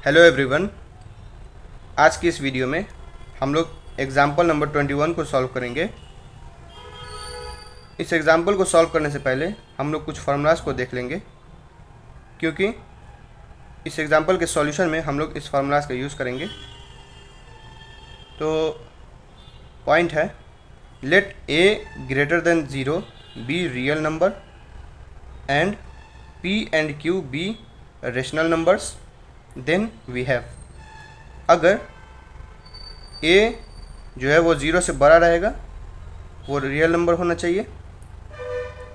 Hello everyone. आज की इस वीडियो में हम लोग एग्जाम्पल नंबर 21 को सॉल्व करेंगे। इस एग्जाम्पल को सॉल्व करने से पहले हम लोग कुछ फार्मूलाज को देख लेंगे, क्योंकि इस एग्जाम्पल के सॉल्यूशन में हम लोग इस फार्मूलाज का यूज़ करेंगे। तो पॉइंट है, let A greater than 0 B real number and P and Q be rational numbers, then we have. अगर a जो है वो 0 से बड़ा रहेगा, वो रियल नंबर होना चाहिए।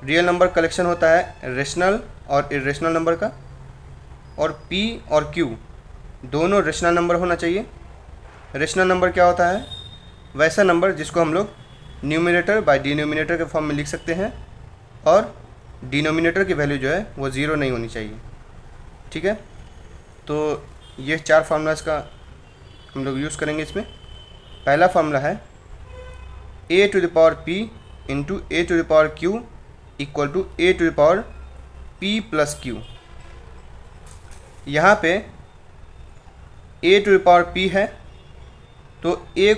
रियल नंबर कलेक्शन होता है रेशनल और इरेशनल नंबर का, और p और q दोनों रेशनल नंबर होना चाहिए। रेशनल नंबर क्या होता है? वैसा नंबर जिसको हम लोग न्यूमिनेटर बाय डिनोमिनेटर के फॉर्म में लिख सकते हैं, और डिनोमिनेटर की वैल्यू जो है वो 0 नहीं होनी चाहिए। ठीक है, तो ये 4 फार्मूलाज का हम लोग यूज़ करेंगे इसमें। पहला फार्मूला है a to the power p into a to the power q equal to a to the power p plus q। यहाँ पे a to the power p है, तो a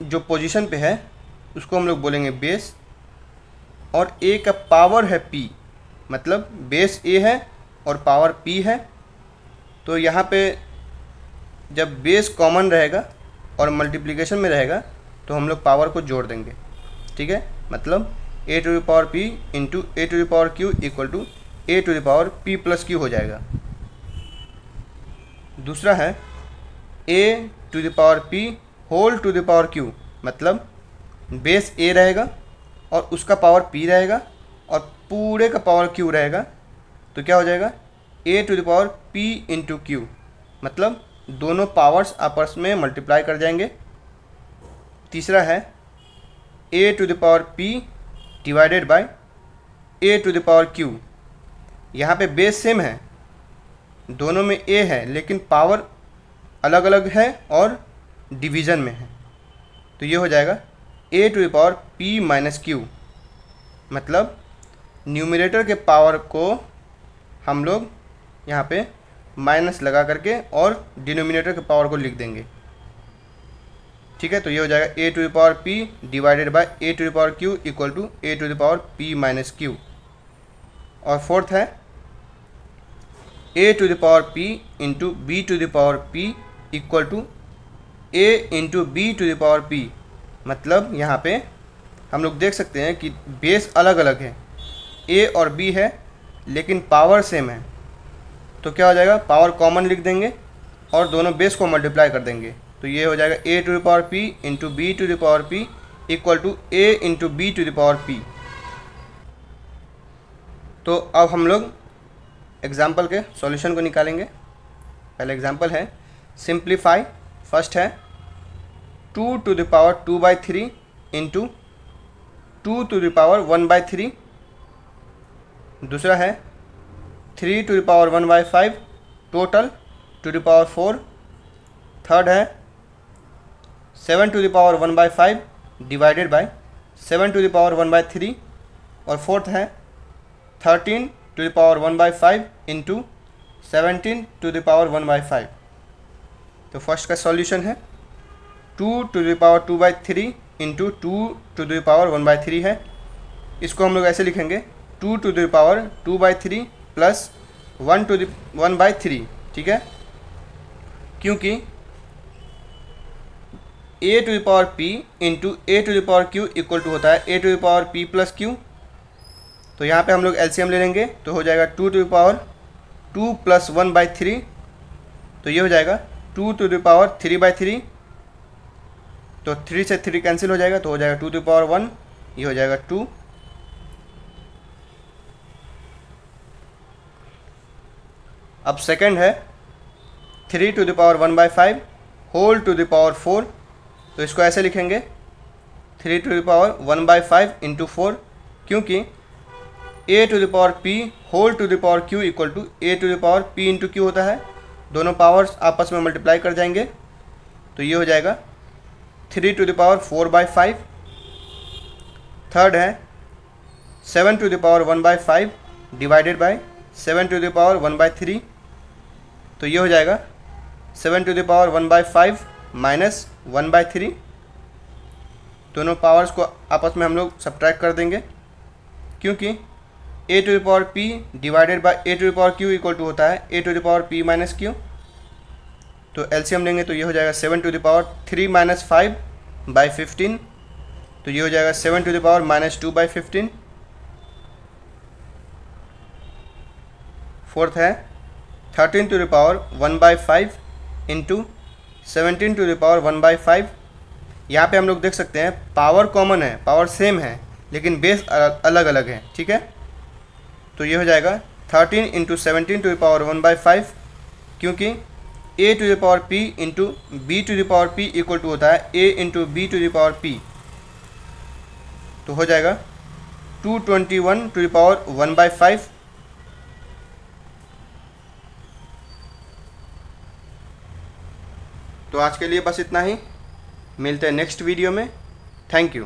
जो पोजीशन पे है उसको हम लोग बोलेंगे बेस, और a का पावर है p, मतलब बेस a है और पावर p है। तो यहाँ पे जब बेस कॉमन रहेगा और मल्टीप्लिकेशन में रहेगा तो हम लोग पावर को जोड़ देंगे। ठीक है, मतलब a to the power p into a to the power q equal to a to the power p plus q हो जाएगा। दूसरा है a to the power p whole to the power q, मतलब बेस a रहेगा और उसका power p रहेगा और पूरे का पावर q रहेगा, तो क्या हो जाएगा a to the power p into q, मतलब दोनों पावर्स आपस में मल्टीप्लाई कर जाएंगे। तीसरा है a to the power p divided by a to the power q। यहाँ पे बेस सेम है, दोनों में a है, लेकिन पावर अलग अलग है और डिवीज़न में है, तो ये हो जाएगा a to the power p minus q, मतलब न्यूमरेटर के पावर को हम लोग यहाँ पे माइनस लगा करके और डिनोमिनेटर के पावर को लिख देंगे। ठीक है, तो ये हो जाएगा a to the power p divided by a to the power q equal to a to the power p minus q। और फोर्थ है a to the power p into b to the power p equal to a into b to the power p, मतलब यहाँ पे हम लोग देख सकते हैं कि बेस अलग अलग है, a और b है लेकिन पावर सेम है, तो क्या हो जाएगा पावर कॉमन लिख देंगे और दोनों बेस को मल्टीप्लाई कर देंगे। तो ये हो जाएगा a to the power p into B to the power p equal to a into B to the power p। तो अब हम लोग एग्जाम्पल के सॉल्यूशन को निकालेंगे। पहला एग्जाम्पल है सिंप्लीफाई। फर्स्ट है 2 to the power 2/3 into 2 to the power 1/3। दूसरा है 3 to the power 1/5 total to the power 4। Third है 7 to the power 1/5 divided by 7 to the power 1/3। और फोर्थ है 13 to the power 1/5 into 17 to the power 1/5। तो first का solution है 2 to the power 2/3 into 2 to the power 1/3 है। इसको हम लोग ऐसे लिखेंगे 2 to the power 2/3 plus 1 to the 1/3। ठीक है, क्योंकि a to the power p into a to the power q equal to होता है a to the power p plus q। तो यहाँ पे हम लोग एलसीएम ले लेंगे, तो हो जाएगा 2 टू द पावर 2 प्लस 1/3, तो ये हो जाएगा 2 टू द पावर 3/3। तो 3 से 3 कैंसिल हो जाएगा, तो हो जाएगा 2 टू द पावर 1, ये हो जाएगा 2। अब सेकंड है 3 to the power 1/5 whole to the power 4। तो इसको ऐसे लिखेंगे 3 टू द पावर 1/5 इंटू 4, क्योंकि a to the power p whole to the power q equal to a to the power p into q होता है। दोनों powers आपस में मल्टीप्लाई कर जाएंगे, तो ये हो जाएगा 3 टू द पावर 4/5। थर्ड है 7 to the power 1/5 divided by 7 to the power 1/3। तो ये हो जाएगा 7⁵ माइनस 1/3। दोनों पावर्स को आपस में हम लोग सब्ट्रैक्ट कर देंगे, क्योंकि a⁵p divided by a⁵q equal to होता है a⁵p माइनस q। तो एलसीएम लेंगे तो ये हो जाएगा 7⁵3 माइनस 5/15। तो ये हो जाएगा 7⁻⁻² 2/15। फोर्थ है 13⁻⁻1/5 इंटू 17⁻⁻1/5। यहाँ पे हम लोग देख सकते हैं पावर कॉमन है, पावर सेम है, लेकिन बेस अलग अलग है, ठीक है। तो ये हो जाएगा 13 इंटू 17⁻1/5, क्योंकि a⁵p into b⁵p equal to होता है a इंटू b⁵p। तो हो जाएगा 221⁻1/5। तो आज के लिए बस इतना ही, मिलते हैं नेक्स्ट वीडियो में। Thank you.